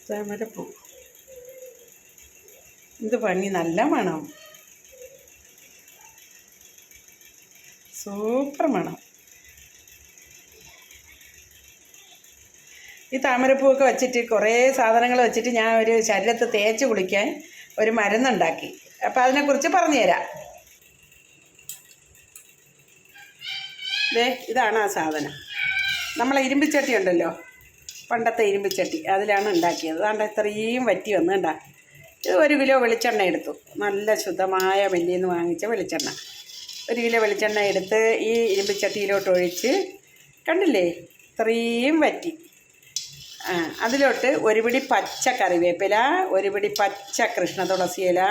താമരപ്പൂ. എന്ത് ഭംഗി, നല്ല മണം, സൂപ്പർ മണം. ഈ താമരപ്പൂവൊക്കെ വെച്ചിട്ട് കുറേ സാധനങ്ങൾ വെച്ചിട്ട് ഞാൻ ഒരു ശരീരത്ത് തേച്ച് കുളിക്കാൻ ഒരു മരുന്നുണ്ടാക്കി. അപ്പോൾ അതിനെക്കുറിച്ച് പറഞ്ഞു തരാം. ഇതാണ് ആ സാധനം. നമ്മളെ ഇരുമ്പിച്ചട്ടി ഉണ്ടല്ലോ, പണ്ടത്തെ ഇരുമ്പിച്ചട്ടി, അതിലാണ് ഉണ്ടാക്കിയത്. അതുകൊണ്ട് ഇത്രയും വറ്റി വന്ന് കണ്ടാ. ഇത് 1 കിലോ വെളിച്ചെണ്ണ എടുത്തു. നല്ല ശുദ്ധമായ വെല്ലിയിൽ നിന്ന് വാങ്ങിച്ച വെളിച്ചെണ്ണ. 1 കിലോ വെളിച്ചെണ്ണ എടുത്ത് ഈ ഇരുമ്പിച്ചട്ടിയിലോട്ട് ഒഴിച്ച്, കണ്ടില്ലേ ഇത്രയും വറ്റി. അതിലോട്ട് 1 പിടി പച്ച കറിവേപ്പില, 1 പിടി പച്ച കൃഷ്ണ തുളസി ഇല,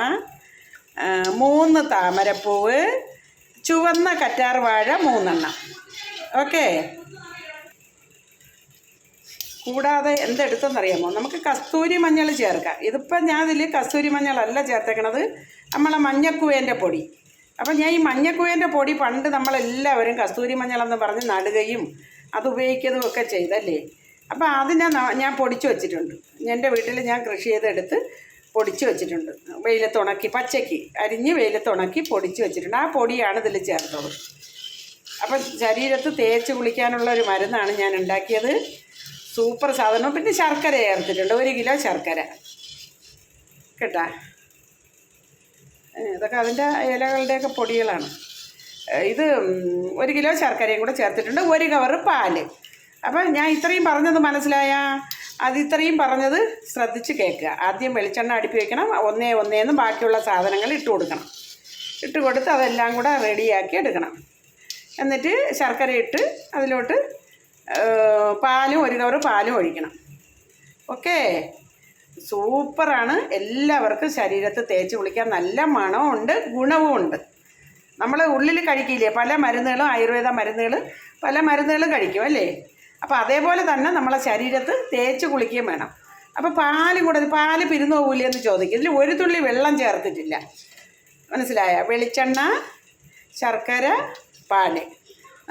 3 താമരപ്പൂവ്, ചുവന്ന കറ്റാർ വാഴ 3 എണ്ണം. ഓക്കെ. കൂടാതെ എന്തെടുത്തെന്നറിയാമോ, നമുക്ക് കസ്തൂരി മഞ്ഞൾ ചേർക്കാം. ഇതിപ്പം ഞാൻ ഇതിൽ കസ്തൂരി മഞ്ഞളല്ല ചേർത്തേക്കണത്, നമ്മളെ മഞ്ഞക്കുവേൻ്റെ പൊടി. അപ്പം ഞാൻ ഈ മഞ്ഞക്കുവേൻ്റെ പൊടി പണ്ട് നമ്മളെല്ലാവരും കസ്തൂരി മഞ്ഞളെന്ന് പറഞ്ഞ് നടുകയും അത് ഉപയോഗിക്കുന്നതും ഒക്കെ ചെയ്തല്ലേ. അപ്പം അതിനെ ഞാൻ പൊടിച്ചു വച്ചിട്ടുണ്ട്. എൻ്റെ വീട്ടിൽ ഞാൻ കൃഷി ചെയ്തെടുത്ത് പൊടിച്ചു വച്ചിട്ടുണ്ട്. വെയിലത്തുണക്കി, പച്ചയ്ക്ക് അരിഞ്ഞ് വെയിലത്തുണക്കി പൊടിച്ചു വച്ചിട്ടുണ്ട്. ആ പൊടിയാണ് ഇതിൽ ചേർത്തത്. അപ്പം ശരീരത്ത് തേച്ച് കുളിക്കാനുള്ള ഒരു മരുന്നാണ് ഞാൻ ഉണ്ടാക്കിയത്. സൂപ്പർ സാധനം. പിന്നെ ശർക്കര ചേർത്തിട്ടുണ്ട്, 1 കിലോ ശർക്കര കേട്ടാ. ഇതൊക്കെ അതിൻ്റെ ഇലകളുടെയൊക്കെ പൊടികളാണ്. ഇത് 1 കിലോ ശർക്കരയും കൂടെ ചേർത്തിട്ടുണ്ട്, 1 കവറ് പാല്. അപ്പം ഞാൻ ഇത്രയും പറഞ്ഞത് മനസ്സിലായ? ഇത്രയും പറഞ്ഞത് ശ്രദ്ധിച്ച് കേൾക്കുക. ആദ്യം വെളിച്ചെണ്ണ അടുപ്പി വയ്ക്കണം, ഒന്നേന്ന് ബാക്കിയുള്ള സാധനങ്ങൾ ഇട്ട് കൊടുക്കണം. ഇട്ട് കൊടുത്ത് അതെല്ലാം കൂടെ റെഡിയാക്കി എടുക്കണം. എന്നിട്ട് ശർക്കര ഇട്ട് അതിലോട്ട് പാലും 1 കവറ് പാലും ഒഴിക്കണം. ഓക്കെ. സൂപ്പറാണ്. എല്ലാവർക്കും ശരീരത്ത് തേച്ച് കുളിക്കാൻ നല്ല മണവും ഉണ്ട്, ഗുണവും ഉണ്ട്. നമ്മൾ ഉള്ളിൽ കഴിക്കില്ലേ പല മരുന്നുകളും, ആയുർവേദ മരുന്നുകൾ, പല മരുന്നുകളും കഴിക്കും അല്ലേ. അപ്പോൾ അതേപോലെ തന്നെ നമ്മളെ ശരീരത്ത് തേച്ച് കുളിക്കുകയും വേണം. അപ്പോൾ പാലും കൂടെ, പാല് പിരിന്നു പോകില്ലേ എന്ന് ചോദിക്കും. ഇതിൽ 1 തുള്ളി വെള്ളം ചേർത്തിട്ടില്ല, മനസ്സിലായ? വെളിച്ചെണ്ണ, ശർക്കര, പാല്,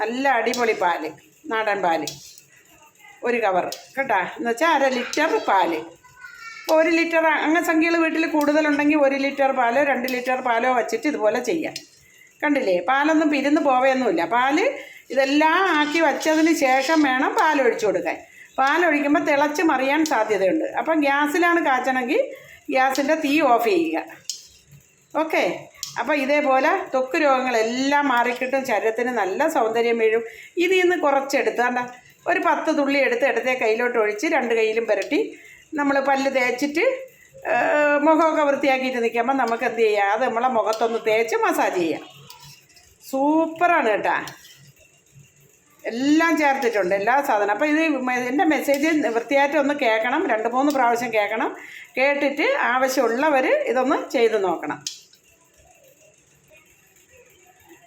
നല്ല അടിപൊളി പാല്, നാടൻ പാല് 1 കവർ കേട്ടോ. എന്ന് വെച്ചാൽ 1/2 ലിറ്റർ പാല്. 1 ലിറ്റർ സംഖ്യകൾ വീട്ടിൽ കൂടുതലുണ്ടെങ്കിൽ 1 ലിറ്റർ പാലോ 2 ലിറ്റർ പാലോ വച്ചിട്ട് ഇതുപോലെ ചെയ്യാം. കണ്ടില്ലേ, പാലൊന്നും പിരിന്ന് പോവുകയൊന്നുമില്ല. പാല് ഇതെല്ലാം ആക്കി വച്ചതിന് ശേഷം വേണം പാലൊഴിച്ചു കൊടുക്കാൻ. പാലൊഴിക്കുമ്പോൾ തിളച്ച് മറിയാൻ സാധ്യതയുണ്ട്. അപ്പം ഗ്യാസിലാണ് കാച്ചണമെങ്കിൽ ഗ്യാസിൻ്റെ തീ ഓഫ് ചെയ്യുക. ഓക്കെ. അപ്പോൾ ഇതേപോലെ ത്വക്ക് രോഗങ്ങളെല്ലാം മാറിക്കിട്ടും, ശരീരത്തിന് നല്ല സൗന്ദര്യം വീഴും. ഇതിൽ നിന്ന് കുറച്ചെടുത്താണ്ട ഒരു 10 തുള്ളി എടുത്തേ കയ്യിലോട്ട് ഒഴിച്ച് 2 കൈയിലും പുരട്ടി നമ്മൾ പല്ല് തേച്ചിട്ട് മുഖമൊക്കെ വൃത്തിയാക്കിയിട്ട് നിൽക്കുമ്പോൾ നമുക്ക് എന്ത് ചെയ്യാം, അത് നമ്മളെ മുഖത്തൊന്ന് തേച്ച് മസാജ് ചെയ്യാം. സൂപ്പറാണ് കേട്ടോ. എല്ലാം ചേർത്തിട്ടുണ്ട്, എല്ലാ സാധനം. അപ്പോൾ ഇത് എൻ്റെ മെസ്സേജ് വൃത്തിയായിട്ട് ഒന്ന് കേൾക്കണം, 2-3 പ്രാവശ്യം കേൾക്കണം. കേട്ടിട്ട് ആവശ്യമുള്ളവർ ഇതൊന്ന് ചെയ്ത് നോക്കണം.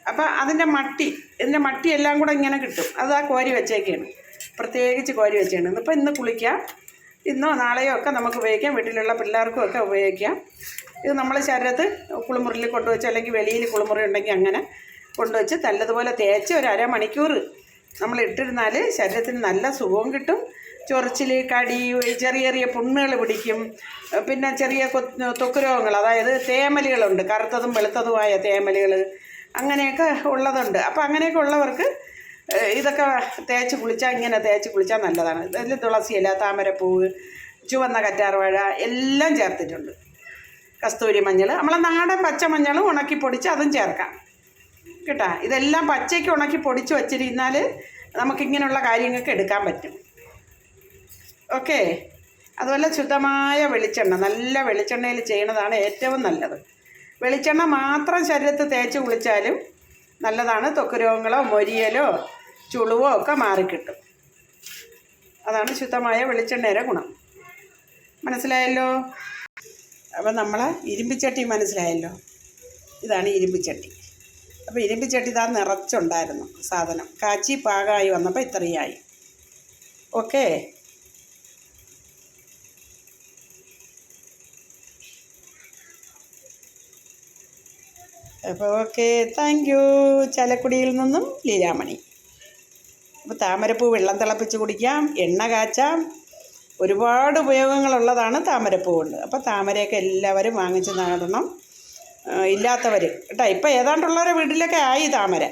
അപ്പോൾ ഇതിൻ്റെ മട്ടി എല്ലാം കൂടെ ഇങ്ങനെ കിട്ടും. അത് കോരി വെച്ചേക്കാണ്, പ്രത്യേകിച്ച് കോരി വെച്ചാണ്. ഇപ്പോൾ ഇന്ന് കുളിക്കാം, ഇന്നോ നാളെയോ ഒക്കെ നമുക്ക് ഉപയോഗിക്കാം. വീട്ടിലുള്ള പിള്ളേർക്കും ഒക്കെ ഉപയോഗിക്കാം. ഇത് നമ്മൾ ശരീരത്ത് കുളിമുറിയിൽ കൊണ്ടുവച്ച്, അല്ലെങ്കിൽ വെളിയിൽ കുളിമുറി ഉണ്ടെങ്കിൽ അങ്ങനെ കൊണ്ടുവച്ച് നല്ലതുപോലെ തേച്ച് ഒരു 1/2 മണിക്കൂർ നമ്മൾ ഇട്ടിരുന്നാൽ ശരീരത്തിന് നല്ല സുഖവും കിട്ടും. ചൊറിച്ചിൽ, കടി, ചെറിയ പുണ്ണുകൾ പിടിക്കും. പിന്നെ ചെറിയ ത്വക്ക് രോഗങ്ങൾ, അതായത് തേമലുകളുണ്ട്, കറുത്തതും വെളുത്തതുമായ തേമലുകൾ, അങ്ങനെയൊക്കെ ഉള്ളതുണ്ട്. അപ്പോൾ അങ്ങനെയൊക്കെ ഉള്ളവർക്ക് ഇതൊക്കെ തേച്ച് കുളിച്ചാൽ, ഇങ്ങനെ തേച്ച് കുളിച്ചാൽ നല്ലതാണ്. ഇതിൽ തുളസിയില, താമരപ്പൂവ്, ചുവന്ന കറ്റാർവാഴ എല്ലാം ചേർത്തിട്ടുണ്ട്. കസ്തൂരി മഞ്ഞൾ, നമ്മളെ നാടൻ പച്ചമഞ്ഞളും ഉണക്കി പൊടിച്ച് അതും ചേർക്കാം കേട്ടോ. ഇതെല്ലാം പച്ചയ്ക്ക് ഉണക്കി പൊടിച്ച് വച്ചിരുന്നാൽ നമുക്കിങ്ങനെയുള്ള കാര്യങ്ങൾക്ക് എടുക്കാൻ പറ്റും. ഓക്കെ. അതുപോലെ ശുദ്ധമായ വെളിച്ചെണ്ണ, നല്ല വെളിച്ചെണ്ണയിൽ ചെയ്യണതാണ് ഏറ്റവും നല്ലത്. വെളിച്ചെണ്ണ മാത്രം ശരീരത്ത് തേച്ച് കുളിച്ചാലും നല്ലതാണ്. ത്വക്ക് രോഗങ്ങളോ മൊരിയലോ ചുളിവോ ഒക്കെ മാറിക്കിട്ടും. അതാണ് ശുദ്ധമായ വെളിച്ചെണ്ണയുടെ ഗുണം. മനസ്സിലായല്ലോ? അപ്പം നമ്മളെ ഇരുമ്പിച്ചട്ടി മനസ്സിലായല്ലോ. ഇതാണ് ഇരുമ്പിച്ചട്ടി. അപ്പോൾ ഇരുമ്പിച്ചട്ടി ഇതാ നിറച്ചുണ്ടായിരുന്നു സാധനം. കാച്ചി പാകമായി വന്നപ്പോൾ ഇത്രയായി. ഓക്കെ. അപ്പോൾ ഓക്കെ, താങ്ക് യു. ചാലക്കുടിയിൽ നിന്നും ലീലാമണി. അപ്പോൾ താമരപ്പൂ വെള്ളം തിളപ്പിച്ച് കുടിക്കാം, എണ്ണ കാച്ചാം, ഒരുപാട് ഉപയോഗങ്ങളുള്ളതാണ് താമരപ്പൂ കൊണ്ട്. അപ്പോൾ താമരയൊക്കെ എല്ലാവരും വാങ്ങിച്ച് നടണം, ഇല്ലാത്തവർ കേട്ടോ. ഇപ്പോൾ ഏതാണ്ടുള്ളവരുടെ വീട്ടിലൊക്കെ ആയി താമര.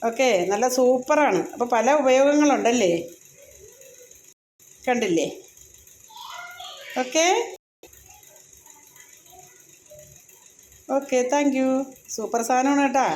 ഓക്കെ, നല്ല സൂപ്പറാണ്. അപ്പോൾ പല ഉപയോഗങ്ങളുണ്ടല്ലേ, കണ്ടില്ലേ? Okay okay, thank you. Super സാധനമാണ് കേട്ടോ.